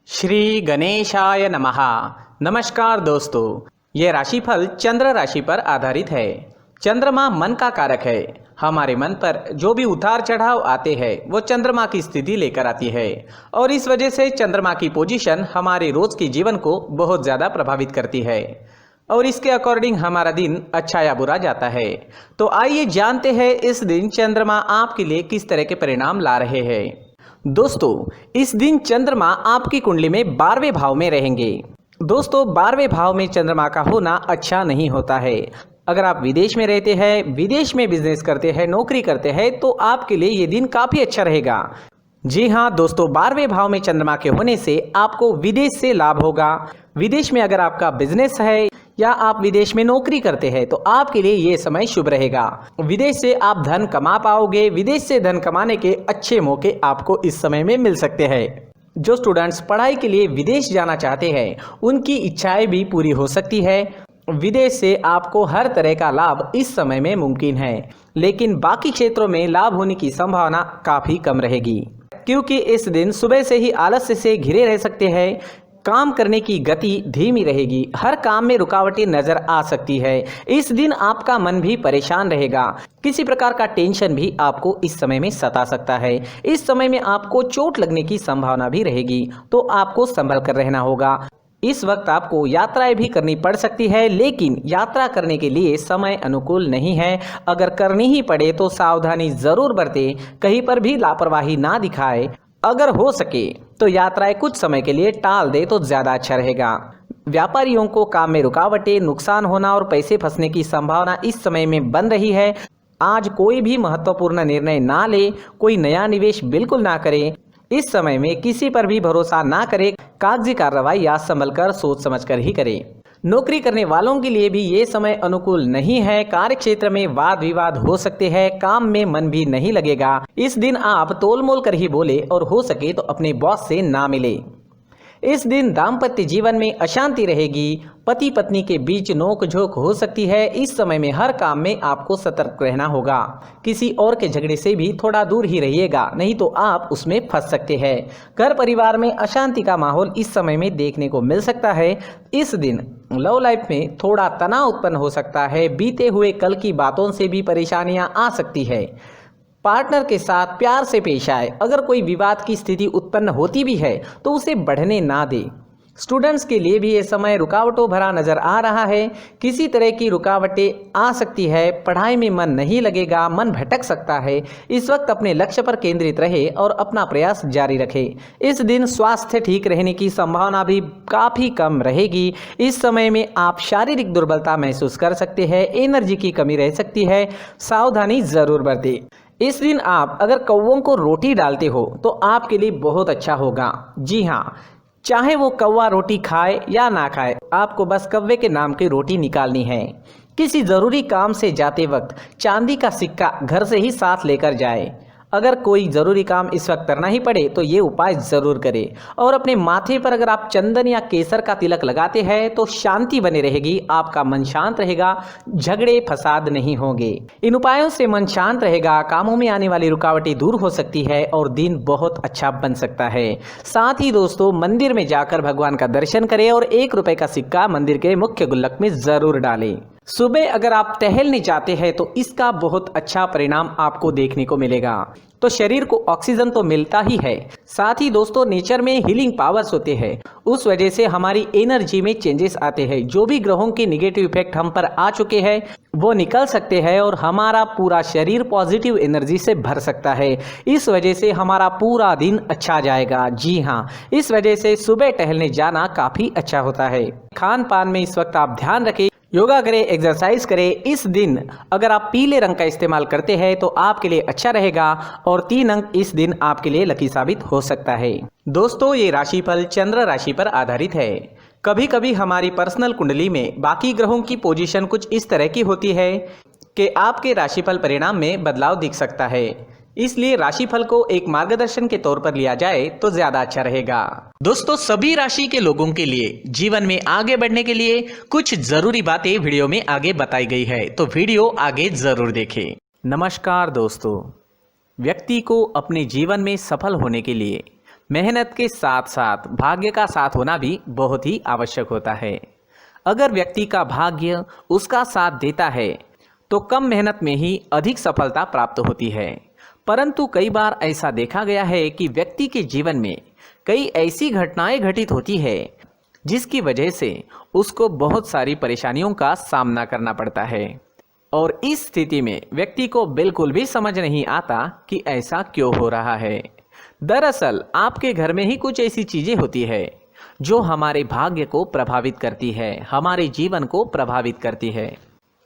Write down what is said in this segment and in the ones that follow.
श्री गणेशाय नमः। नमस्कार दोस्तों, ये राशिफल चंद्र राशि पर आधारित है। चंद्रमा मन का कारक है। हमारे मन पर जो भी उतार चढ़ाव आते हैं वो चंद्रमा की स्थिति लेकर आती है और इस वजह से चंद्रमा की पोजीशन हमारे रोज के जीवन को बहुत ज़्यादा प्रभावित करती है और इसके अकॉर्डिंग हमारा दिन अच्छा या बुरा जाता है। तो आइए जानते हैं इस दिन चंद्रमा आपके लिए किस तरह के परिणाम ला रहे हैं। दोस्तों, इस दिन चंद्रमा आपकी कुंडली में 12वें भाव में रहेंगे। दोस्तों, 12वें भाव में चंद्रमा का होना अच्छा नहीं होता है। अगर आप विदेश में रहते हैं, विदेश में बिजनेस करते हैं, नौकरी करते हैं तो आपके लिए ये दिन काफ़ी अच्छा रहेगा। जी हाँ दोस्तों, 12वें भाव में चंद्रमा के होने से आपको विदेश से लाभ होगा। विदेश में अगर आपका बिजनेस है या आप विदेश में नौकरी करते हैं तो आपके लिए ये समय शुभ रहेगा। विदेश से आप धन कमा पाओगे। विदेश से धन कमाने के अच्छे मौके आपको इस समय में मिल सकते हैं। जो स्टूडेंट्स पढ़ाई के लिए विदेश जाना चाहते हैं उनकी इच्छाएं भी पूरी हो सकती है। विदेश से आपको हर तरह का लाभ इस समय में मुमकिन है, लेकिन बाकी क्षेत्रों में लाभ होने की संभावना काफ़ी कम रहेगी क्योंकि इस दिन सुबह से ही आलस्य से घिरे रह सकते हैं। काम करने की गति धीमी रहेगी। हर काम में रुकावटें नजर आ सकती है। इस दिन आपका मन भी परेशान रहेगा। किसी प्रकार का टेंशन भी आपको इस समय में सता सकता है। इस समय में आपको चोट लगने की संभावना भी रहेगी, तो आपको संभल कर रहना होगा। इस वक्त आपको यात्राएं भी करनी पड़ सकती है, लेकिन यात्रा करने के लिए समय अनुकूल नहीं है। अगर करनी ही पड़े तो सावधानी जरूर बरतें, कहीं पर भी लापरवाही ना दिखाए। अगर हो सके तो यात्राएं कुछ समय के लिए टाल दे तो ज़्यादा अच्छा रहेगा। व्यापारियों को काम में रुकावटें, नुकसान होना और पैसे फंसने की संभावना इस समय में बन रही है। आज कोई भी महत्वपूर्ण निर्णय ना ले, कोई नया निवेश बिल्कुल ना करें। इस समय में किसी पर भी भरोसा ना करें। कागजी कार्रवाई या संभल कर सोच समझ कर ही करें। नौकरी करने वालों के लिए भी ये समय अनुकूल नहीं है। कार्य क्षेत्र में वाद विवाद हो सकते हैं। काम में मन भी नहीं लगेगा। इस दिन आप तोल मोल कर ही बोले और हो सके तो अपने बॉस से ना मिले। इस दिन दाम्पत्य जीवन में अशांति रहेगी। पति पत्नी के बीच नोक झोंक हो सकती है। इस समय में हर काम में आपको सतर्क रहना होगा। किसी और के झगड़े से भी थोड़ा दूर ही रहिएगा, नहीं तो आप उसमें फंस सकते हैं। घर परिवार में अशांति का माहौल इस समय में देखने को मिल सकता है। इस दिन लव लाइफ में थोड़ा तनाव उत्पन्न हो सकता है। बीते हुए कल की बातों से भी परेशानियां आ सकती है। पार्टनर के साथ प्यार से पेश आए। अगर कोई विवाद की स्थिति उत्पन्न होती भी है तो उसे बढ़ने ना दे। स्टूडेंट्स के लिए भी ये समय रुकावटों भरा नजर आ रहा है। किसी तरह की रुकावटें आ सकती है। पढ़ाई में मन नहीं लगेगा, मन भटक सकता है। इस वक्त अपने लक्ष्य पर केंद्रित रहे और अपना प्रयास जारी रखे। इस दिन स्वास्थ्य ठीक रहने की संभावना भी काफ़ी कम रहेगी। इस समय में आप शारीरिक दुर्बलता महसूस कर सकते हैं। एनर्जी की कमी रह सकती है। सावधानी जरूर बरतें। इस दिन आप अगर कौवों को रोटी डालते हो तो आपके लिए बहुत अच्छा होगा। जी हाँ, चाहे वो कौवा रोटी खाए या ना खाए, आपको बस कौवे के नाम की रोटी निकालनी है। किसी ज़रूरी काम से जाते वक्त चांदी का सिक्का घर से ही साथ लेकर जाए। अगर कोई ज़रूरी काम इस वक्त करना ही पड़े तो ये उपाय ज़रूर करें। और अपने माथे पर अगर आप चंदन या केसर का तिलक लगाते हैं तो शांति बनी रहेगी। आपका मन शांत रहेगा, झगड़े फसाद नहीं होंगे। इन उपायों से मन शांत रहेगा, कामों में आने वाली रुकावटें दूर हो सकती है और दिन बहुत अच्छा बन सकता है। साथ ही दोस्तों, मंदिर में जाकर भगवान का दर्शन करें और 1 रुपए का सिक्का मंदिर के मुख्य गुल्लक में ज़रूर डालें। सुबह अगर आप टहलने जाते हैं तो इसका बहुत अच्छा परिणाम आपको देखने को मिलेगा। तो शरीर को ऑक्सीजन तो मिलता ही है, साथ ही दोस्तों नेचर में हीलिंग पावर्स होते हैं। उस वजह से हमारी एनर्जी में चेंजेस आते हैं। जो भी ग्रहों के निगेटिव इफेक्ट हम पर आ चुके हैं वो निकल सकते हैं और हमारा पूरा शरीर पॉजिटिव एनर्जी से भर सकता है। इस वजह से हमारा पूरा दिन अच्छा जाएगा। जी हाँ, इस वजह से सुबह टहलने जाना काफ़ी अच्छा होता है। खान पान में इस वक्त आप ध्यान रखें, योगा करें, एक्सरसाइज करें। इस दिन अगर आप पीले रंग का इस्तेमाल करते हैं तो आपके लिए अच्छा रहेगा और 3 अंक इस दिन आपके लिए लकी साबित हो सकता है। दोस्तों, ये राशिफल चंद्र राशि पर आधारित है। कभी कभी हमारी पर्सनल कुंडली में बाकी ग्रहों की पोजीशन कुछ इस तरह की होती है कि आपके राशिफल परिणाम में बदलाव दिख सकता है। इसलिए राशिफल को एक मार्गदर्शन के तौर पर लिया जाए तो ज्यादा अच्छा रहेगा। दोस्तों, सभी राशि के लोगों के लिए जीवन में आगे बढ़ने के लिए कुछ जरूरी बातें वीडियो में आगे बताई गई है, तो वीडियो आगे जरूर देखें। नमस्कार दोस्तों, व्यक्ति को अपने जीवन में सफल होने के लिए मेहनत के साथ साथ भाग्य का साथ होना भी बहुत ही आवश्यक होता है। अगर व्यक्ति का भाग्य उसका साथ देता है तो कम मेहनत में ही अधिक सफलता प्राप्त होती है। परंतु कई बार ऐसा देखा गया है कि व्यक्ति के जीवन में कई ऐसी घटनाएं घटित होती है जिसकी वजह से उसको बहुत सारी परेशानियों का सामना करना पड़ता है, और इस स्थिति में व्यक्ति को बिल्कुल भी समझ नहीं आता कि ऐसा क्यों हो रहा है। दरअसल आपके घर में ही कुछ ऐसी चीजें होती है जो हमारे भाग्य को प्रभावित करती है, हमारे जीवन को प्रभावित करती है,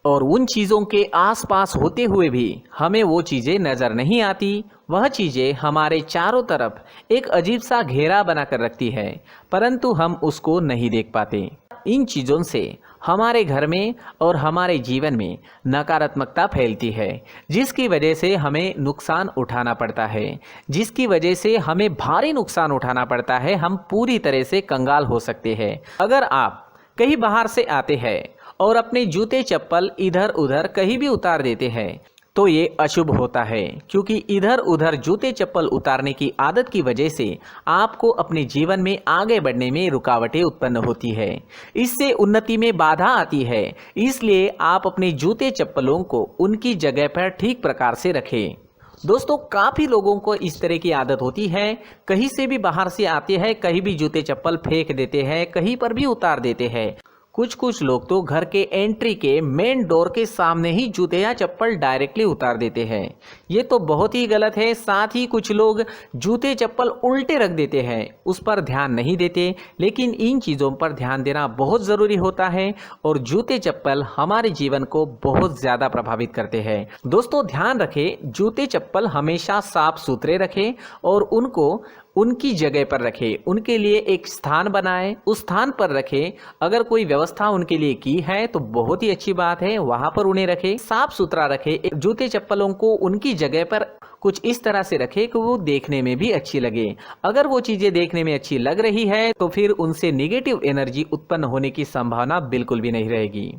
और उन चीज़ों के आसपास होते हुए भी हमें वो चीज़ें नज़र नहीं आती। वह चीज़ें हमारे चारों तरफ एक अजीब सा घेरा बनाकर रखती है, परंतु हम उसको नहीं देख पाते। इन चीज़ों से हमारे घर में और हमारे जीवन में नकारात्मकता फैलती है, जिसकी वजह से हमें नुकसान उठाना पड़ता है, जिसकी वजह से हमें भारी नुकसान उठाना पड़ता है। हम पूरी तरह से कंगाल हो सकते हैं। अगर आप कहीं बाहर से आते हैं और अपने जूते चप्पल इधर उधर कहीं भी उतार देते हैं तो ये अशुभ होता है, क्योंकि इधर उधर जूते चप्पल उतारने की आदत की वजह से आपको अपने जीवन में आगे बढ़ने में रुकावटें उत्पन्न होती है। इससे उन्नति में बाधा आती है। इसलिए आप अपने जूते चप्पलों को उनकी जगह पर ठीक प्रकार से रखें। दोस्तों, काफ़ी लोगों को इस तरह की आदत होती है, कहीं से भी बाहर से आते हैं, कहीं भी जूते चप्पल फेंक देते हैं, कहीं पर भी उतार देते हैं। कुछ लोग तो घर के एंट्री के मेन डोर के सामने ही जूते या चप्पल डायरेक्टली उतार देते हैं। ये तो बहुत ही गलत है। साथ ही कुछ लोग जूते चप्पल उल्टे रख देते हैं, उस पर ध्यान नहीं देते। लेकिन इन चीज़ों पर ध्यान देना बहुत ज़रूरी होता है, और जूते चप्पल हमारे जीवन को बहुत ज़्यादा प्रभावित करते हैं। दोस्तों, ध्यान रखें, जूते चप्पल हमेशा साफ सुथरे रखें और उनको उनकी जगह पर रखें। उनके लिए एक स्थान बनाएं, उस स्थान पर रखें। अगर कोई व्यवस्था उनके लिए की है तो बहुत ही अच्छी बात है, वहां पर उन्हें रखें, साफ सुथरा रखें। जूते चप्पलों को उनकी जगह पर कुछ इस तरह से रखें कि वो देखने में भी अच्छी लगे। अगर वो चीजें देखने में अच्छी लग रही है तो फिर उनसे नेगेटिव एनर्जी उत्पन्न होने की संभावना बिल्कुल भी नहीं रहेगी।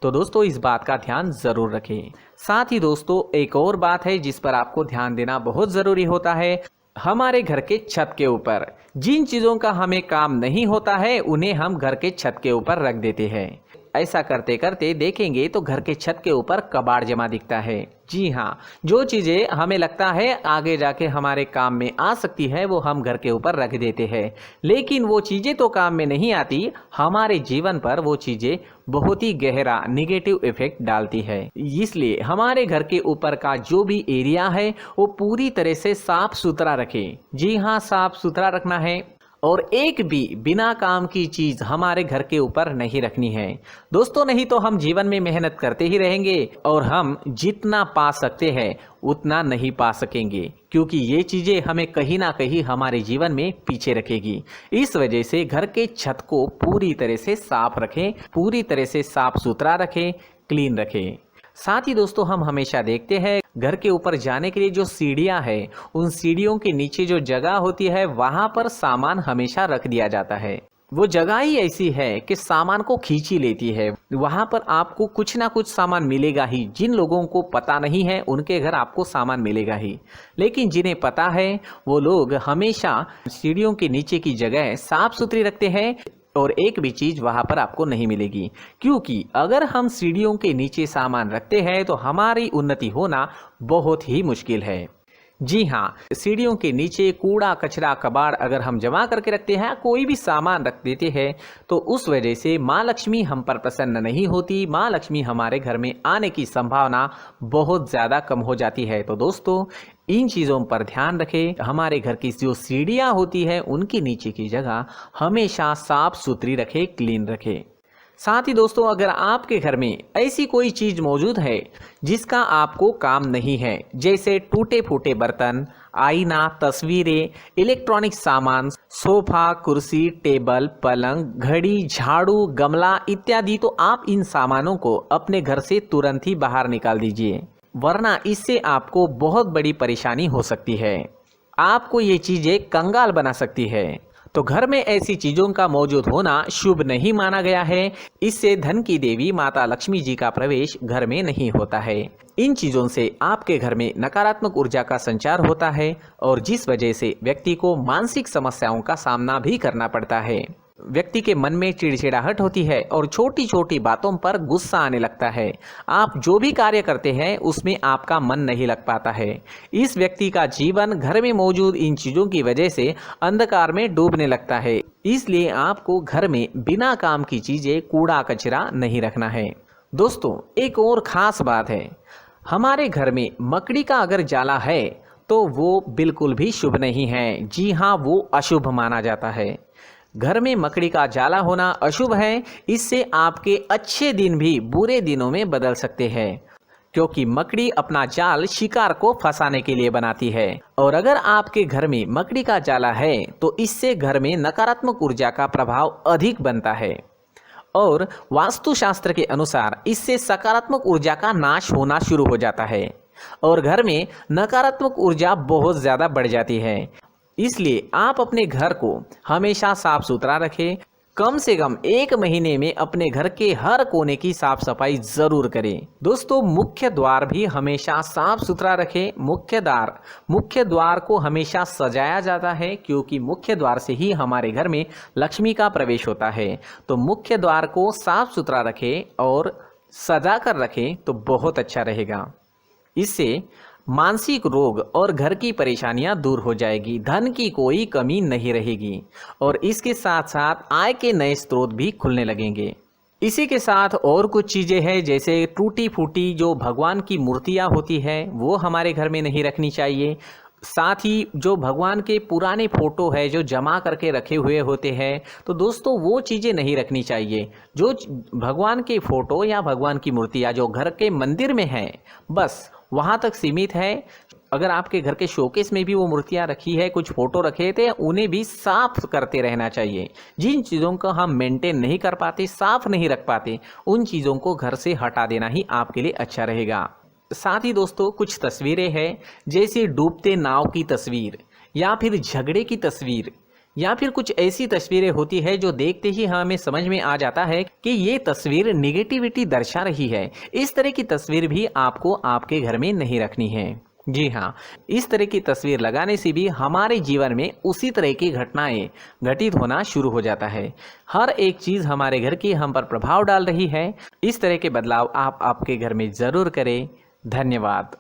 तो दोस्तों, इस बात का ध्यान जरूर रखें। साथ ही दोस्तों, एक और बात है जिस पर आपको ध्यान देना बहुत जरूरी होता है। हमारे घर के छत के ऊपर जिन चीज़ों का हमें काम नहीं होता है उन्हें हम घर के छत के ऊपर रख देते हैं। ऐसा करते करते देखेंगे तो घर के छत के ऊपर कबाड़ जमा दिखता है। जी हाँ, जो चीज़ें हमें लगता है आगे जाके हमारे काम में आ सकती है वो हम घर के ऊपर रख देते हैं, लेकिन वो चीज़ें तो काम में नहीं आती। हमारे जीवन पर वो चीज़ें बहुत ही गहरा निगेटिव इफेक्ट डालती है। इसलिए हमारे घर के ऊपर का जो भी एरिया है वो पूरी तरह से साफ सुथरा रखें। जी हाँ, साफ सुथरा रखना है, और एक भी बिना काम की चीज हमारे घर के ऊपर नहीं रखनी है। दोस्तों, नहीं तो हम जीवन में मेहनत करते ही रहेंगे और हम जितना पा सकते हैं उतना नहीं पा सकेंगे, क्योंकि ये चीजें हमें कहीं ना कहीं हमारे जीवन में पीछे रखेगी। इस वजह से घर के छत को पूरी तरह से साफ रखें, पूरी तरह से साफ सुथरा रखें, क्लीन रखें। साथ ही दोस्तों, हम हमेशा देखते हैं घर के ऊपर जाने के लिए जो सीढ़ियां हैं, उन सीढ़ियों के नीचे जो जगह होती है वहां पर सामान हमेशा रख दिया जाता है। वो जगह ही ऐसी है कि सामान को खींच ही लेती है। वहां पर आपको कुछ ना कुछ सामान मिलेगा ही। जिन लोगों को पता नहीं है उनके घर आपको सामान मिलेगा ही, लेकिन जिन्हें पता है वो लोग हमेशा सीढ़ियों के नीचे की जगह साफ सुथरी रखते हैं, और एक भी चीज वहां पर आपको नहीं मिलेगी। क्योंकि अगर हम सीढ़ियों के नीचे सामान रखते हैं तो हमारी उन्नति होना बहुत ही मुश्किल है। जी हाँ, सीढ़ियों के नीचे कूड़ा कचरा कबाड़ अगर हम जमा करके रखते हैं, कोई भी सामान रख देते हैं, तो उस वजह से माँ लक्ष्मी हम पर प्रसन्न नहीं होती। माँ लक्ष्मी हमारे घर में आने की संभावना बहुत ज़्यादा कम हो जाती है। तो दोस्तों, इन चीज़ों पर ध्यान रखें। हमारे घर की जो सीढ़ियाँ होती है उनके नीचे की जगह हमेशा साफ सुथरी रखें, क्लीन रखें। साथ ही दोस्तों, अगर आपके घर में ऐसी कोई चीज मौजूद है जिसका आपको काम नहीं है, जैसे टूटे फूटे बर्तन, आईना, तस्वीरें, इलेक्ट्रॉनिक सामान, सोफा, कुर्सी, टेबल, पलंग, घड़ी, झाड़ू, गमला इत्यादि, तो आप इन सामानों को अपने घर से तुरंत ही बाहर निकाल दीजिए, वरना इससे आपको बहुत बड़ी परेशानी हो सकती है। आपको ये चीजें कंगाल बना सकती है। तो घर में ऐसी चीजों का मौजूद होना शुभ नहीं माना गया है। इससे धन की देवी माता लक्ष्मी जी का प्रवेश घर में नहीं होता है। इन चीजों से आपके घर में नकारात्मक ऊर्जा का संचार होता है और जिस वजह से व्यक्ति को मानसिक समस्याओं का सामना भी करना पड़ता है। व्यक्ति के मन में चिड़चिड़ाहट होती है और छोटी छोटी बातों पर गुस्सा आने लगता है। आप जो भी कार्य करते हैं उसमें आपका मन नहीं लग पाता है। इस व्यक्ति का जीवन घर में मौजूद इन चीजों की वजह से अंधकार में डूबने लगता है। इसलिए आपको घर में बिना काम की चीजें, कूड़ा कचरा नहीं रखना है। दोस्तों, एक और खास बात है, हमारे घर में मकड़ी का अगर जाला है तो वो बिल्कुल भी शुभ नहीं है। जी हाँ, वो अशुभ माना जाता है। घर में मकड़ी का जाला होना अशुभ है। इससे आपके अच्छे दिन भी बुरे दिनों में बदल सकते हैं, क्योंकि मकड़ी अपना जाल शिकार को फंसाने के लिए बनाती है। और अगर आपके घर में मकड़ी का जाला है तो इससे घर में नकारात्मक ऊर्जा का प्रभाव अधिक बनता है और वास्तुशास्त्र के अनुसार इससे सकारात्मक ऊर्जा का नाश होना शुरू हो जाता है और घर में नकारात्मक ऊर्जा बहुत ज़्यादा बढ़ जाती है। इसलिए आप अपने घर को हमेशा साफ सुथरा रखें। कम से कम 1 महीने में अपने घर के हर कोने की साफ सफाई जरूर करें। दोस्तों, मुख्य द्वार भी हमेशा साफ सुथरा रखें। मुख्य द्वार को हमेशा सजाया जाता है, क्योंकि मुख्य द्वार से ही हमारे घर में लक्ष्मी का प्रवेश होता है। तो मुख्य द्वार को साफ सुथरा रखें और सजा कर रखें तो बहुत अच्छा रहेगा। इससे मानसिक रोग और घर की परेशानियां दूर हो जाएगी, धन की कोई कमी नहीं रहेगी और इसके साथ साथ आय के नए स्रोत भी खुलने लगेंगे। इसी के साथ और कुछ चीज़ें हैं, जैसे टूटी फूटी जो भगवान की मूर्तियां होती है वो हमारे घर में नहीं रखनी चाहिए। साथ ही जो भगवान के पुराने फोटो है जो जमा करके रखे हुए होते हैं, तो दोस्तों वो चीज़ें नहीं रखनी चाहिए। जो भगवान के फोटो या भगवान की मूर्तियाँ जो घर के मंदिर में हैं, बस वहाँ तक सीमित है। अगर आपके घर के शोकेस में भी वो मूर्तियाँ रखी है, कुछ फोटो रखे थे, उन्हें भी साफ करते रहना चाहिए। जिन चीज़ों को हम मेंटेन नहीं कर पाते, साफ नहीं रख पाते, उन चीज़ों को घर से हटा देना ही आपके लिए अच्छा रहेगा। साथ ही दोस्तों, कुछ तस्वीरें हैं, जैसे डूबते नाव की तस्वीर या फिर झगड़े की तस्वीर या फिर कुछ ऐसी तस्वीरें होती है जो देखते ही हमें समझ में आ जाता है कि ये तस्वीर निगेटिविटी दर्शा रही है। इस तरह की तस्वीर भी आपको आपके घर में नहीं रखनी है। जी हाँ, इस तरह की तस्वीर लगाने से भी हमारे जीवन में उसी तरह की घटनाएं घटित होना शुरू हो जाता है। हर एक चीज़ हमारे घर की हम पर प्रभाव डाल रही है। इस तरह के बदलाव आप आपके घर में ज़रूर करें। धन्यवाद।